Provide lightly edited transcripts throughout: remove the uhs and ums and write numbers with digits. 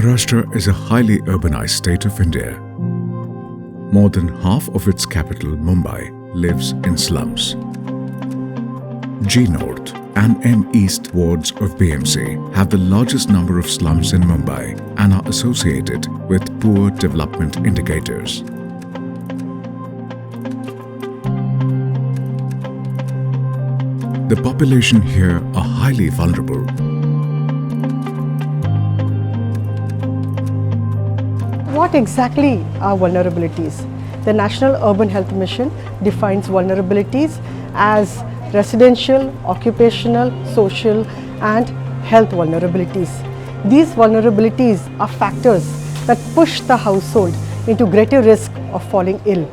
Maharashtra is a highly urbanized state of India. More than half of its capital, Mumbai, lives in slums. G North and M East wards of BMC have the largest number of slums in Mumbai and are associated with poor development indicators. The population here are highly vulnerable. What exactly are vulnerabilities? The National Urban Health Mission defines vulnerabilities as residential, occupational, social and health vulnerabilities. These vulnerabilities are factors that push the household into greater risk of falling ill.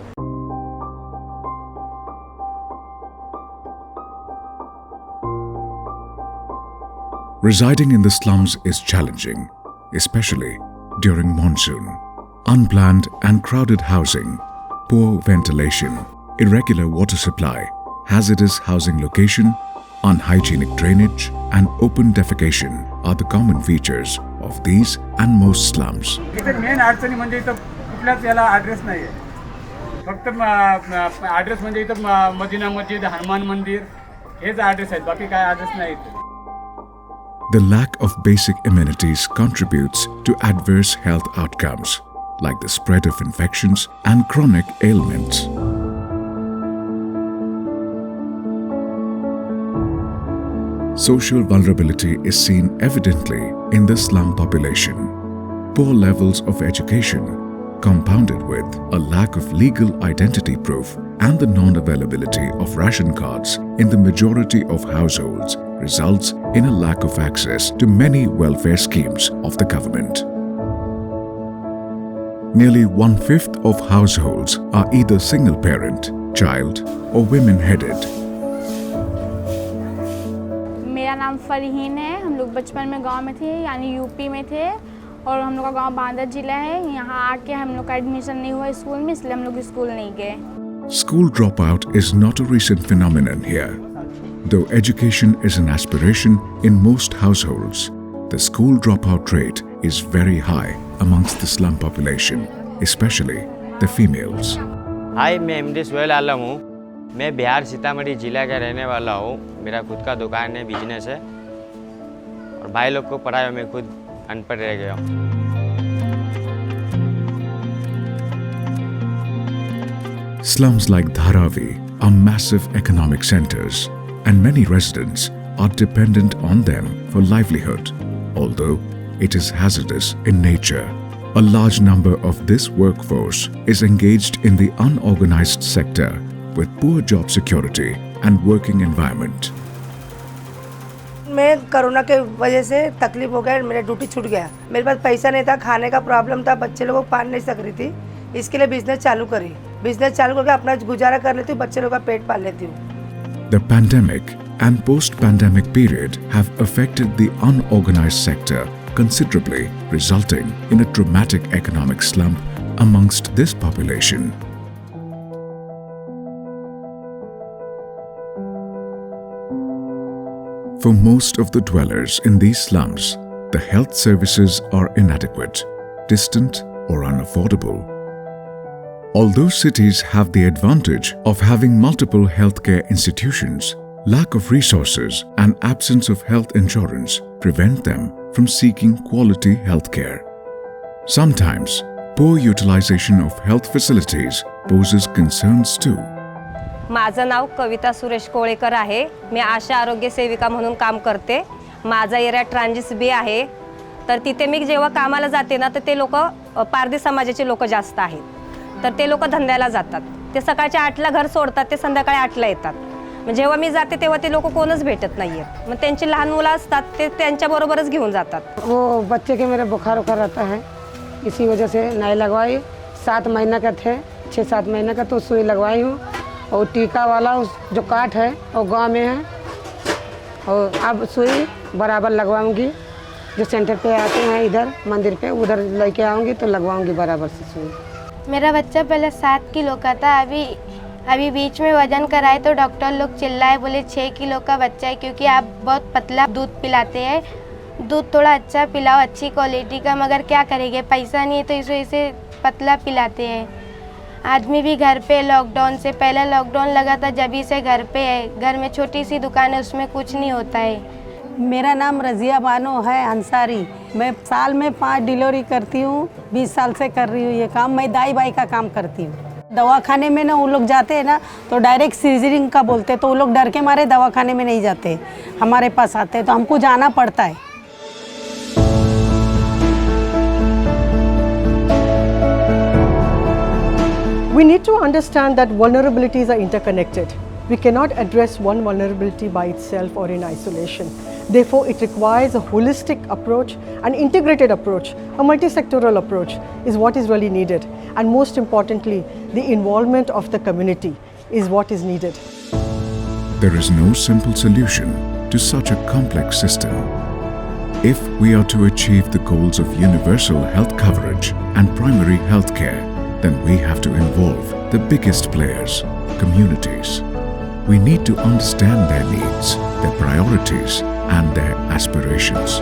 Residing in the slums is challenging, especially during monsoon. Unplanned and crowded housing, poor ventilation, irregular water supply, hazardous housing location, unhygienic drainage and open defecation are the common features of these and most slums. Main अडचणी म्हणजे इथं कुठलाच याला address नाही आहे. फक्त address म्हणजे इथं मदीना मस्जिद, हनुमान मंदिर हेच ॲड्रेस आहेत, बाकी काय ॲड्रेस नाही इथे. The lack of basic amenities contributes to adverse health outcomes like the spread of infections and chronic ailments. Social vulnerability is seen evidently in the slum population. Poor levels of education, compounded with a lack of legal identity proof and the non-availability of ration cards in the majority of households results in a lack of access to many welfare schemes of the government. Nearly 1/5 of households are either single parent, child or women-headed. मेरा नाम फरहीन है। हम लोग बचपन में गांव में थे, यानी यूपी में थे और हम लोग का गांव बांदा जिला है। यहाँ आके हम लोग का एडमिशन नहीं हुआ स्कूल में, इसलिए हम लोग स्कूल नहीं गए। School dropout is not a recent phenomenon here. Though education is an aspiration in most households, the school dropout rate is very high amongst the slum population, especially the females. हाय, मैं MD Suhail आलम हूँ। मैं बिहार सीतामढ़ी जिला का रहने वाला हूँ। मेरा खुद का दुकान है, बिजनेस है और भाई लोग को पढ़ाया मैं खुद अनपढ़ रह गया हूँ। Slums like Dharavi are massive economic centers and many residents are dependent on them for livelihood. Although it is hazardous in nature, a large number of this workforce is engaged in the unorganized sector with poor job security and working environment. मैं corona के वजह से तकलीफ हो गया, मेरा duty छूट गया। मेरे पास पैसा नहीं था, खाने का प्रॉब्लम था, बच्चे लोगों को पाल नहीं सक रही थी, इसके लिए बिजनेस चालू करी। बिजनेस चालू करके अपना गुजारा कर लेती हूँ, बच्चे लोगों का पेट पाल लेती हूँ। The pandemic and post-pandemic period have affected the unorganized sector considerably, resulting in a dramatic economic slump amongst this population. For most of the dwellers in these slums, the health services are inadequate, distant or unaffordable. Although cities have the advantage of having multiple healthcare institutions, lack of resources and absence of health insurance prevent them from seeking quality healthcare. Sometimes, poor utilization of health facilities poses concerns too. माझं नाव कविता सुरेश कोळेकर आहे। मी आशा आरोग्य सेविका म्हणून काम करते। माझा area ट्रान्झिस B आहे। तर तिथे मी जेव्हा कामाला जाते ना, तर ते लोक पारधी समाजाचे लोक जास्त आहेत। तर ते लोक धंद्याला जातात। ते सकाळच्या 8ला घर सोडतात, ते संध्याकाळी 8ला येतात। मग जेव्हा मी जाते तेव्हा ते लोक कोणच भेटत नाहीये। मग त्यांची लहान मुलं असतात, ते त्यांच्या बरोबरच घेऊन जातात। वो बच्चे के मेरे बुखार रहता है, इसी वजह से नहीं लगवाई। 7 महीना का थे, 6-7 महीने का तो सुई लगवाई हूँ। और टीका वाला जो काट है वो गांव में है, और अब सुई बराबर लगवाऊंगी। जो सेंटर पे आते हैं इधर मंदिर पे, उधर लेके आऊँगी तो लगवाऊंगी बराबर से सुई। मेरा बच्चा पहले 7 किलो का था, अभी बीच में वजन कराए तो डॉक्टर लोग चिल्लाए, बोले 6 किलो का बच्चा है, क्योंकि आप बहुत पतला दूध पिलाते हैं। दूध थोड़ा अच्छा पिलाओ, अच्छी क्वालिटी का, मगर क्या करेंगे, पैसा नहीं है तो इसे पतला पिलाते हैं। आदमी भी घर पे लॉकडाउन से पहले लॉकडाउन लगा था जब से घर पे है, घर में छोटी सी दुकान है उसमें कुछ नहीं होता है। मेरा नाम रज़िया बानो है अंसारी। मैं साल में 5 डिलीवरी करती हूँ, 20 साल से कर रही हूँ ये काम। मैं दाई बाई का काम करती हूँ। दवाखाने में ना वो लोग जाते हैं ना तो डायरेक्ट सीजरिंग का बोलते, तो वो लोग डर के मारे दवाखाने में नहीं जाते, हमारे पास आते हैं तो हमको जाना पड़ता है। We need to understand that vulnerabilities are interconnected. We cannot address one vulnerability by itself or in isolation. Therefore, it requires a holistic approach, an integrated approach, a multi-sectoral approach is what is really needed. And most importantly, the involvement of the community is what is needed. There is no simple solution to such a complex system. If we are to achieve the goals of universal health coverage and primary health care, then we have to involve the biggest players, communities. We need to understand their needs, their priorities, and their aspirations.